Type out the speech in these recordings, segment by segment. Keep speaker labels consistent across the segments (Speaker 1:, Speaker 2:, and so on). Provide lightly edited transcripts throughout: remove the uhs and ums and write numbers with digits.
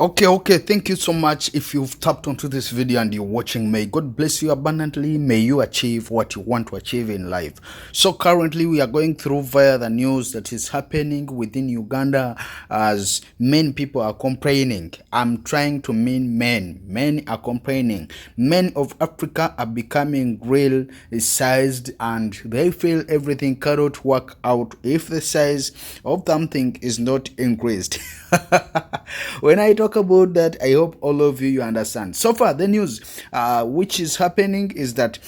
Speaker 1: Okay, thank you so much. If you've tapped onto this video and you're watching, may God bless you abundantly. May you achieve what you want to achieve in life. So currently we are going through via the news that is happening within Uganda as many people are complaining. I'm trying to mean men. Men are complaining. Men of Africa are becoming real sized and they feel everything cannot work out if the size of something is not increased. When I talk about that, I hope all of you understand. So far, the news which is happening is that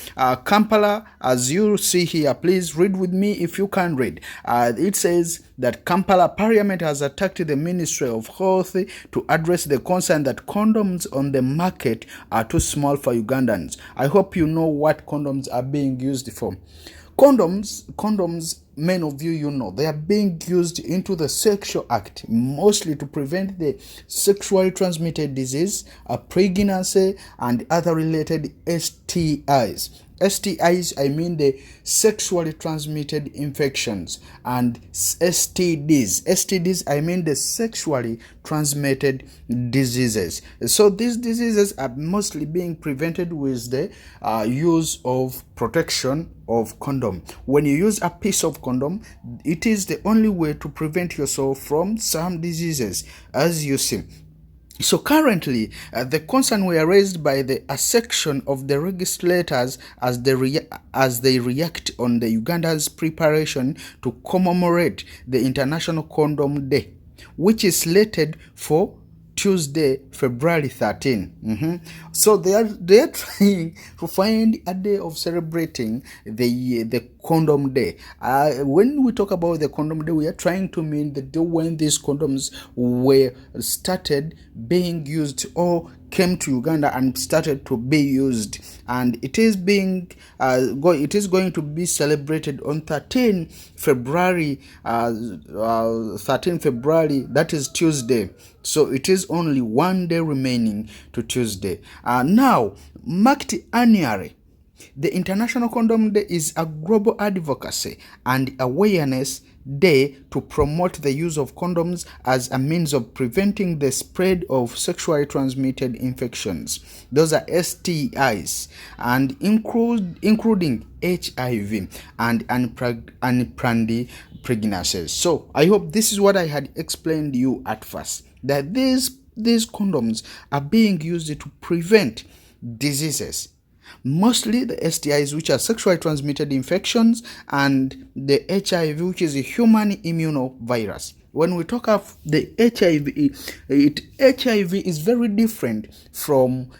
Speaker 1: Kampala, as you see here, please read with me if you can read. It says that Kampala Parliament has attacked the Ministry of Health to address the concern that condoms on the market are too small for Ugandans. I hope you know what condoms are being used for. Condoms, many of you know, they are being used into the sexual act, mostly to prevent the sexually transmitted disease, pregnancy, and other related STIs. STIs, I mean the sexually transmitted infections, and STDs. STDs, I mean the sexually transmitted diseases. So these diseases are mostly being prevented with the use of protection of condom. When you use a piece of condom, it is the only way to prevent yourself from some diseases, as you see. So currently, the concern were raised by a section of the legislators as they react on the Uganda's preparation to commemorate the International Condom Day, which is slated for Tuesday, February 13. So they are trying to find a day of celebrating the condom day. When we talk about the condom day, we are trying to mean the day when these condoms were started being used or came to Uganda and started to be used, and it is going to be celebrated on 13 February. 13 February, that is Tuesday. So it is only one day remaining to Tuesday. Now, marked annually, the International Condom Day is a global advocacy and awareness day to promote the use of condoms as a means of preventing the spread of sexually transmitted infections. Those are STIs, and including HIV and unplanned pregnancies. So I hope this is what I had explained to you at first, that these condoms are being used to prevent diseases, mostly the STIs, which are sexually transmitted infections, and the HIV, which is a human immunovirus. When we talk of the HIV is very different from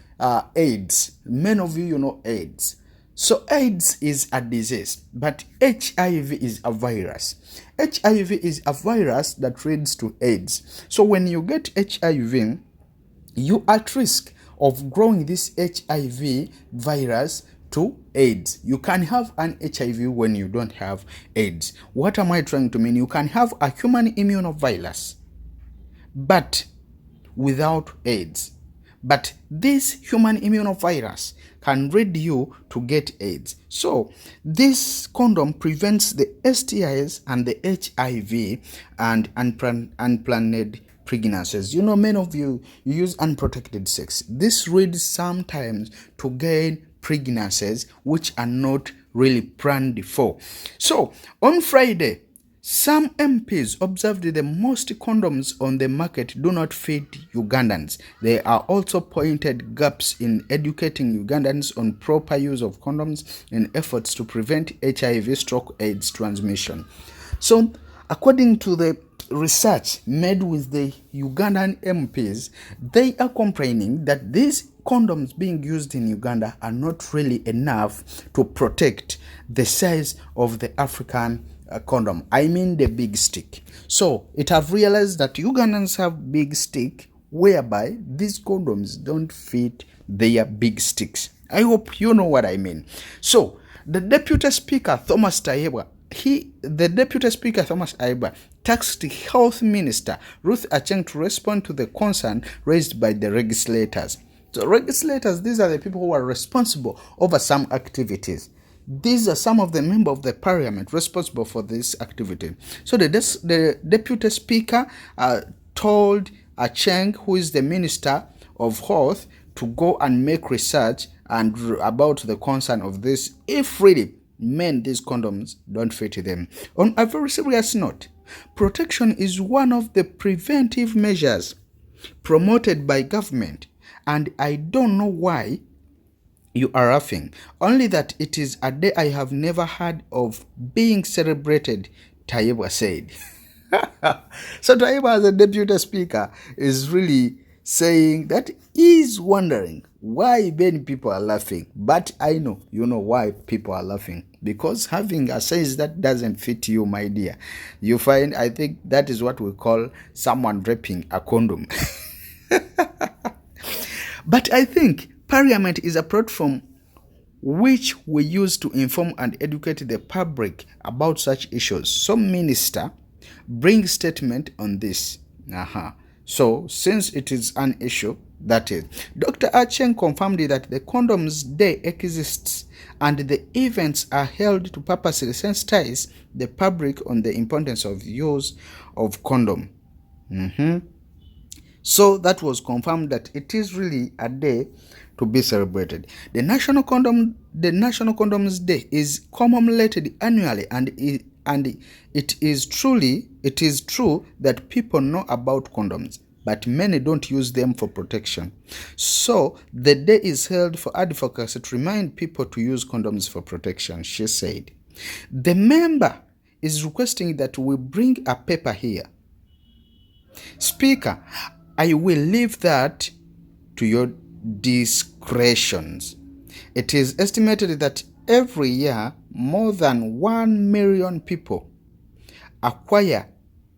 Speaker 1: AIDS. Many of you know AIDS. So AIDS is a disease, but HIV is a virus. HIV is a virus that leads to AIDS. So when you get HIV, you are at risk of growing this HIV virus to AIDS. You can have an HIV when you don't have AIDS. What am I trying to mean? You can have a human immunovirus, but without AIDS. But this human immunovirus can lead you to get AIDS. So this condom prevents the STIs and the HIV and unplanned pregnancies. You know, many of you use unprotected sex. This leads sometimes to gain pregnancies which are not really planned for. So on Friday, some MPs observed that most condoms on the market do not fit Ugandans. There are also pointed gaps in educating Ugandans on proper use of condoms in efforts to prevent HIV/AIDS transmission. So, according to the research made with the Ugandan MPs, they are complaining that these condoms being used in Uganda are not really enough to protect the size of the African condom. I mean the big stick. So it have realized that Ugandans have big stick, whereby these condoms don't fit their big sticks. I hope you know what I mean. So the Deputy Speaker Thomas Tayebwa tasked the Health Minister Ruth Acheng to respond to the concern raised by the legislators. So legislators, these are the people who are responsible over some activities. These are some of the members of the parliament responsible for this activity. So the deputy speaker told Acheng, who is the Minister of Health, to go and make research and about the concern of this, if really men, these condoms don't fit them. On a very serious note, protection is one of the preventive measures promoted by government, and I don't know why you are laughing, only that it is a day I have never heard of being celebrated, Taiba said. So Taiba, as a deputy speaker, is really saying that he's wondering why many people are laughing. But I know, you know why people are laughing. Because having a size that doesn't fit you, my dear, you find, I think that is what we call someone draping a condom. But I think Parliament is a platform which we use to inform and educate the public about such issues. Some minister bring statement on this. So since it is an issue, that is, Dr. Acheng confirmed that the Condoms Day exists and the events are held to purposely sensitize the public on the importance of use of condom. So that was confirmed that it is really a day to be celebrated. The National Condoms Day is commemorated annually, and it is true that people know about condoms, but many don't use them for protection. So the day is held for advocacy to remind people to use condoms for protection, she said. The member is requesting that we bring a paper here. Speaker, I will leave that to your discretions. It is estimated that every year more than 1 million people acquire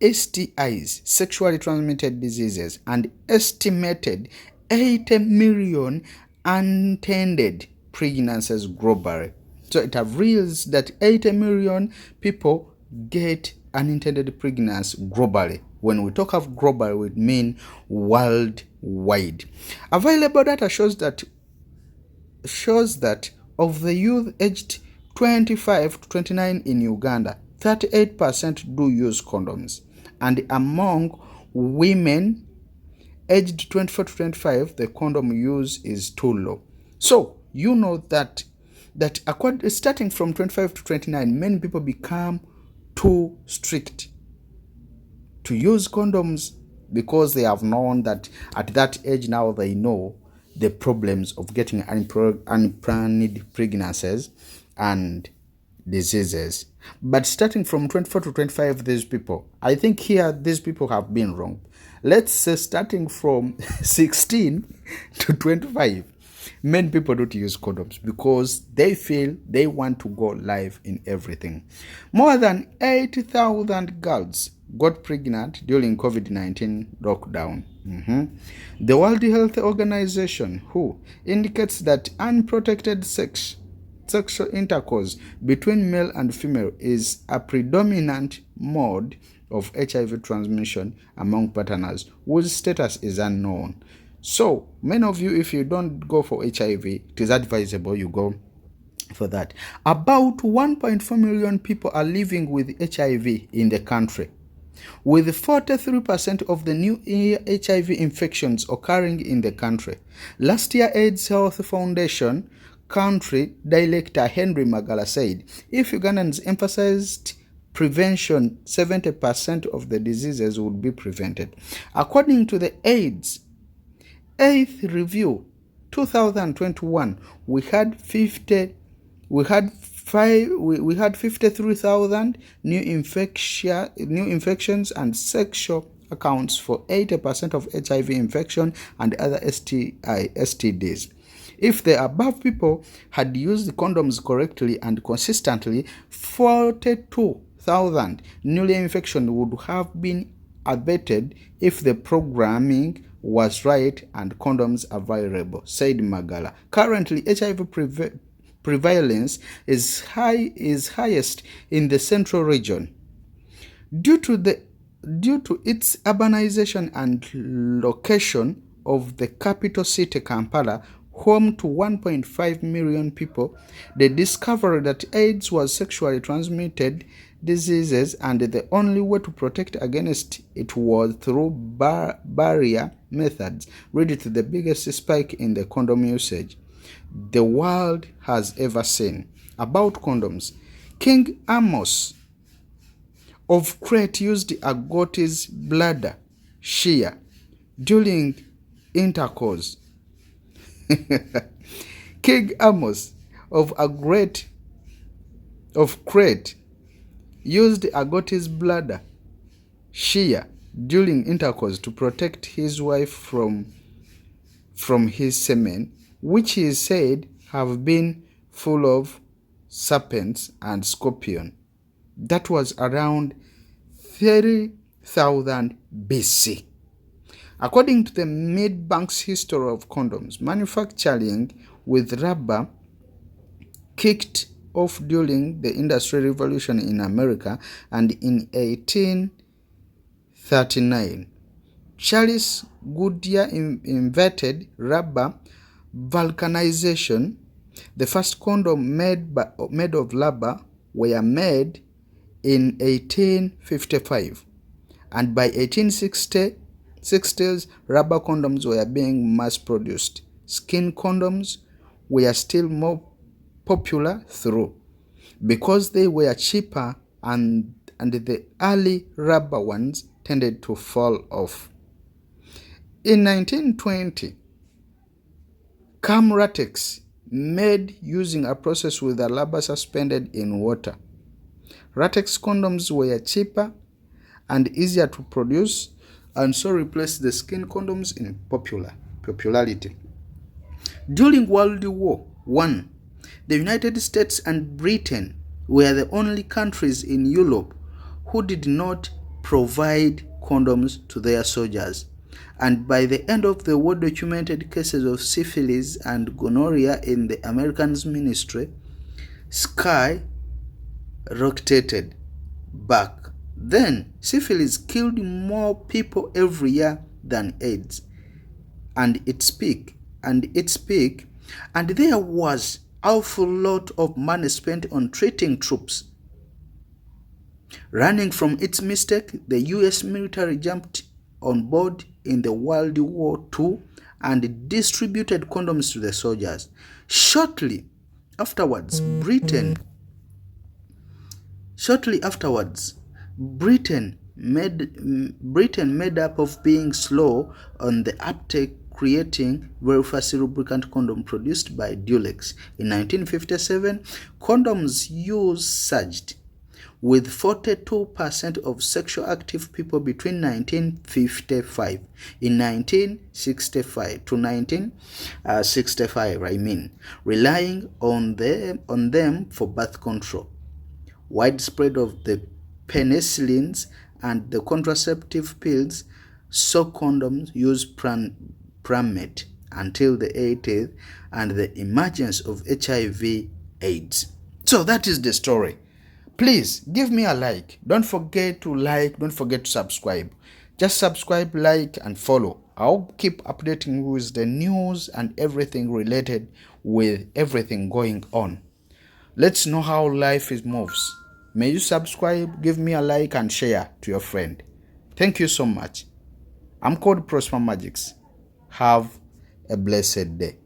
Speaker 1: STIs, sexually transmitted diseases, and estimated 80 million unattended pregnancies globally. So it reveals that 80 million people get unintended pregnancy globally. When we talk of global, we mean worldwide. Available data shows that of the youth aged 25 to 29 in Uganda, 38% do use condoms, and among women aged 24 to 25, the condom use is too low. So you know that starting from 25 to 29, many people become too strict to use condoms because they have known that at that age now they know the problems of getting unplanned pregnancies and diseases. But starting from 24 to 25, these people, I think here these people have been wrong. Let's say starting from 16 to 25, many people don't use condoms because they feel they want to go live in everything. More than 80,000 girls got pregnant during COVID-19 lockdown. The World Health Organization, WHO, indicates that unprotected sexual intercourse between male and female is a predominant mode of HIV transmission among partners whose status is unknown. So, many of you, if you don't go for HIV, it is advisable you go for that. About 1.4 million people are living with HIV in the country, with 43% of the new HIV infections occurring in the country. Last year, AIDS Health Foundation country director Henry Magala said, if Ugandans emphasized prevention, 70% of the diseases would be prevented. According to the AIDS 8th review 2021, we had 53,000 new infections, and sexual accounts for 80% of HIV infection and other STDs. If the above people had used condoms correctly and consistently, 42,000 newly infections would have been abated if the programming was right and condoms available, said Magala. Currently, HIV prevalence is highest in the central region. Due to its urbanization and location of the capital city Kampala, home to 1.5 million people, the discovery that AIDS was sexually transmitted diseases, and the only way to protect against it was through barrier methods, leading to the biggest spike in the condom usage the world has ever seen. About condoms, King Amos of Crete used a goat's bladder shear during intercourse. King Amos of Crete used a goat's bladder shear during intercourse to protect his wife from his semen, which he said have been full of serpents and scorpion. That was around 30,000 BC. According to the Mid-Bank's history of condoms, manufacturing with rubber kicked off during the Industrial Revolution in America, and in 1839, Charles Goodyear invented rubber vulcanization. The first condom made of rubber were made in 1855, and by 1860s, rubber condoms were being mass-produced. Skin condoms were still more popular because they were cheaper, and the early rubber ones tended to fall off. In 1920, cam latex made using a process with a rubber suspended in water. Latex condoms were cheaper and easier to produce, and so replaced the skin condoms in popularity. During World War I, the United States and Britain were the only countries in Europe who did not provide condoms to their soldiers. And by the end of the war, documented cases of syphilis and gonorrhea in the American ministry skyrocketed back then. Syphilis killed more people every year than AIDS, and its peak, and there was awful lot of money spent on treating troops. Running from its mistake, the US military jumped on board in the World War II and distributed condoms to the soldiers. Shortly afterwards, Britain made up of being slow on the uptake, creating very fast lubricant condom produced by Durex. In 1957, condoms use surged, with 42% of sexual active people between 1965 to 1965, relying on them for birth control. Widespread of the penicillins and the contraceptive pills saw condoms use primate until the 80s and the emergence of HIV/AIDS. So that is the story. Please give me a like. Don't forget to like. Don't forget to subscribe. Just subscribe, like, and follow. I'll keep updating you with the news and everything related with everything going on. Let's know how life moves. May you subscribe, give me a like, and share to your friend. Thank you so much. I'm called Prosper Magics. Have a blessed day.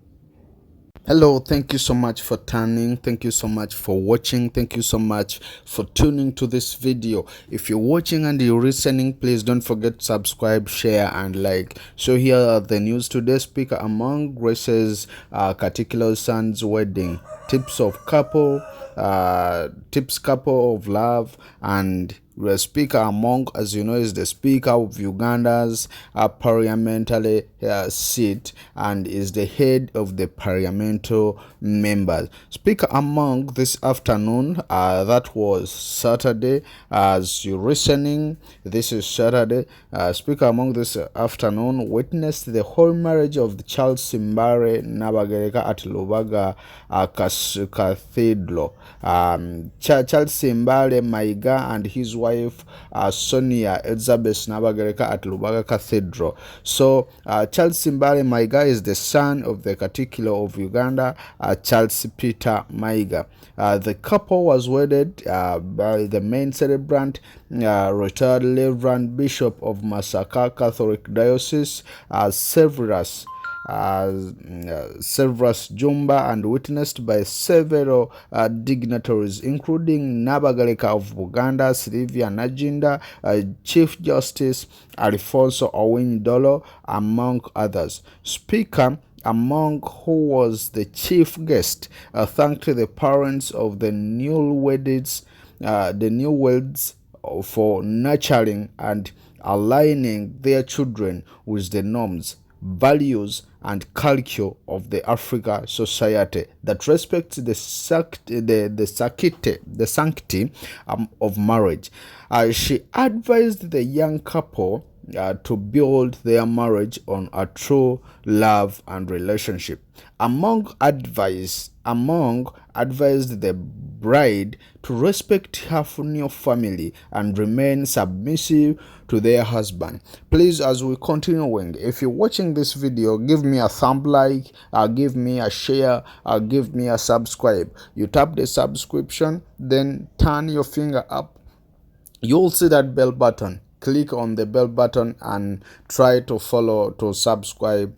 Speaker 1: Hello, thank you so much for turning. Thank you so much for watching. Thank you so much for tuning to this video. If you're watching and you're listening, please don't forget to subscribe, share, and like. So here are the news today. Speaker among Grace's Katikilo's son's wedding. Tips couple of love, and the speaker among, as you know, is the speaker of Uganda's parliamentary seat and is the head of the parliamentary members. Speaker among this afternoon, that was Saturday, as you're listening, this is Saturday. Speaker among this afternoon witnessed the whole marriage of Charles Simbare Nabagereka at Lubaga Cathedral. Charles Simbare Maiga and his wife wife Sonia Elizabeth Nabagereka at Lubaga Cathedral. So Charles Simbale Maiga is the son of the Katikilo of Uganda, Charles Peter Maiga. The couple was wedded by the main celebrant, retired Reverend Bishop of Masaka Catholic Diocese, Severus Jumba, and witnessed by several dignitaries, including Nabagaleka of Buganda, Sylvia Najinda, Chief Justice Alfonso Owiny-Dollo, among others. Speaker, among who was the chief guest, thanked the parents of the newlyweds for nurturing and aligning their children with the norms, values, and culture of the Africa society that respects the sanctity of marriage. She advised the young couple to build their marriage on a true love and relationship. Among advised the bride to respect her new family and remain submissive to their husband. Please, as we continuing, if you're watching this video, give me a thumb like, give me a share, give me a subscribe. You tap the subscription, then turn your finger up. You'll see that bell button. Click on the bell button and try to follow, to subscribe,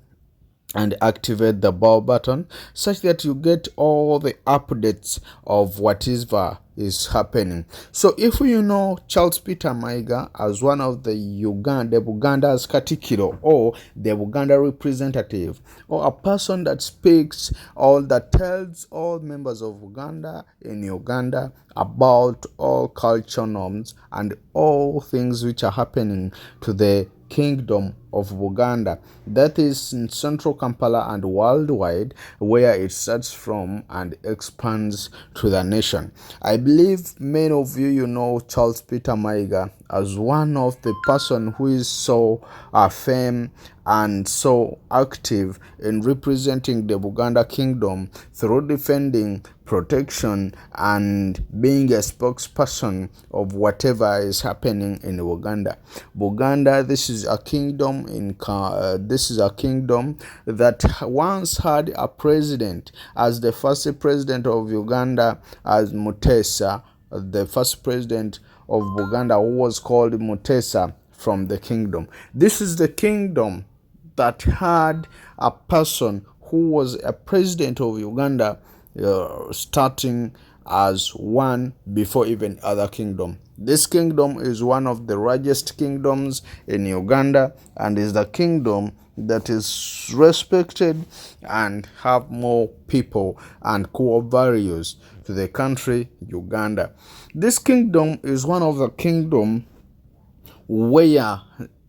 Speaker 1: and activate the bell button such that you get all the updates of whatever is happening. So if you know Charles Peter Maiga as one of the Buganda's Katikiro, or the Buganda representative, or a person that speaks or that tells all members of Uganda in Uganda about all culture norms and all things which are happening to the Kingdom of Buganda, that is in central Kampala and worldwide, where it starts from and expands to the nation. I believe many of you know Charles Peter Maiga as one of the person who is so famed and so active in representing the Buganda Kingdom through defending, protection, and being a spokesperson of whatever is happening in Uganda. Buganda, this is a kingdom that once had a president, as the first president of Uganda as Mutesa, the first president of Buganda, who was called Mutesa from the kingdom. This is the kingdom that had a person who was a president of Uganda, starting as one before even other kingdom. This kingdom is one of the largest kingdoms in Uganda and is the kingdom that is respected and have more people and core values to the country Uganda. This kingdom is one of the kingdom where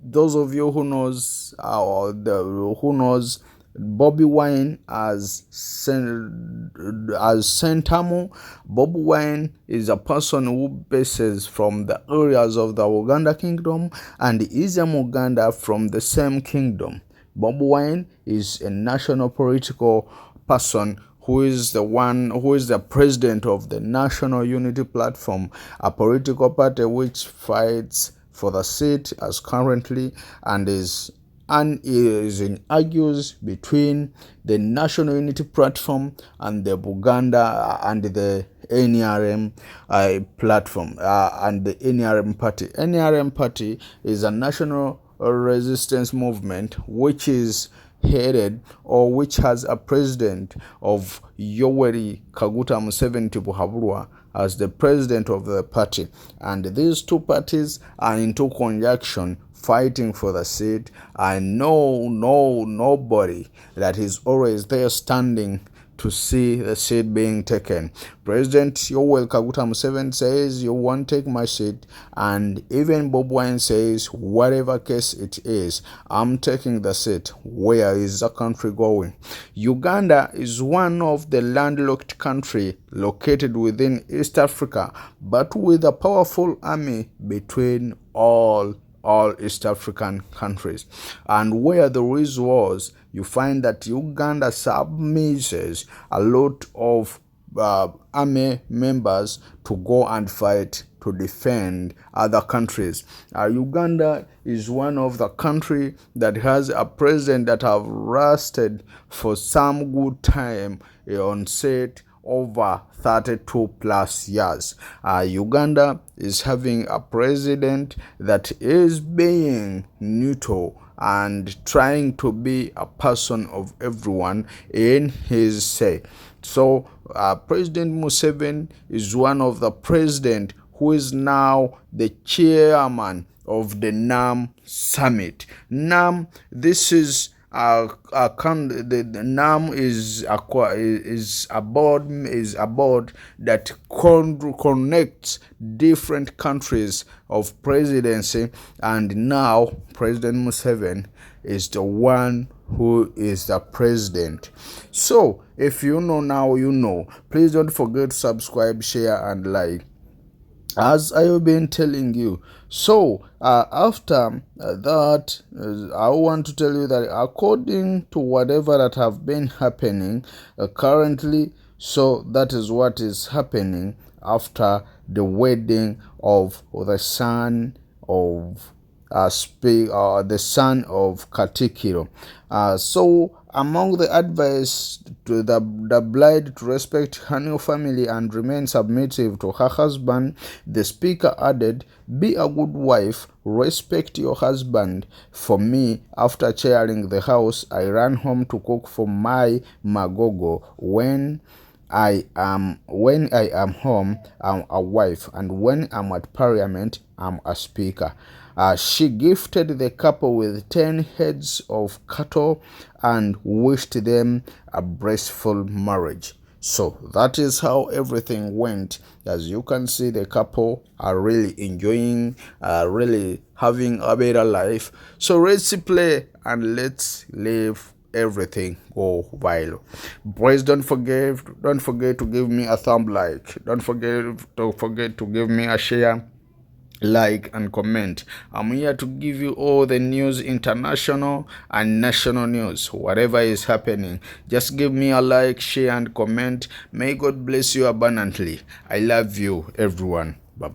Speaker 1: those of you who knows Bobby Wine as Sentamo. Bobby Wine is a person who bases from the areas of the Uganda kingdom and is a Muganda from the same kingdom. Bobby Wine is a national political person who is the president of the National Unity Platform, a political party which fights for the seat as currently and is in argues between the National Unity Platform and the Buganda and the NRM platform and the NRM party. NRM party is a national resistance movement which is headed or which has a president of Yoweri Kaguta Museveni Tibuhaburwa as the president of the party, and these two parties are into conjunction fighting for the seat. I know nobody that is always there standing to see the seat being taken. President Yoweri Kaguta Museveni says, "You won't take my seat," and even Bob Wine says, "Whatever case it is, I'm taking the seat." Where is the country going? Uganda is one of the landlocked country located within East Africa, but with a powerful army between all East African countries. And where there is wars, you find that Uganda submisses a lot of army members to go and fight to defend other countries. Uganda is one of the country that has a president that have lasted for some good time on set over 32 plus years. Uganda is having a president that is being neutral and trying to be a person of everyone in his say. So President Museveni is one of the president who is now the chairman of the NAM summit. NAM, this is the NAM is a board that connects different countries of presidency, and now President Museveni is the one who is the president. So if you know now, you know. Please don't forget to subscribe, share, and like, as I have been telling you. So after that, I want to tell you that according to whatever that have been happening currently, so that is what is happening after the wedding of the son of the son of Katikiro. So among the advice to the bride to respect her new family and remain submissive to her husband, the speaker added, "Be a good wife, respect your husband. For me, after chairing the house, I ran home to cook for my magogo. When I am home, I'm a wife, and when I'm at parliament, I'm a speaker." She gifted the couple with 10 heads of cattle and wished them a blissful marriage. So that is how everything went. As you can see, the couple are really enjoying, really having a better life. So let's play and let's live everything go viral. Boys, don't forget to give me a thumb like. Don't forget to give me a share, like, and comment. I'm here to give you all the news, international and national news, whatever is happening. Just give me a like, share, and comment. May God bless you abundantly. I love you, everyone. Bye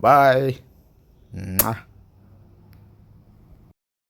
Speaker 1: bye.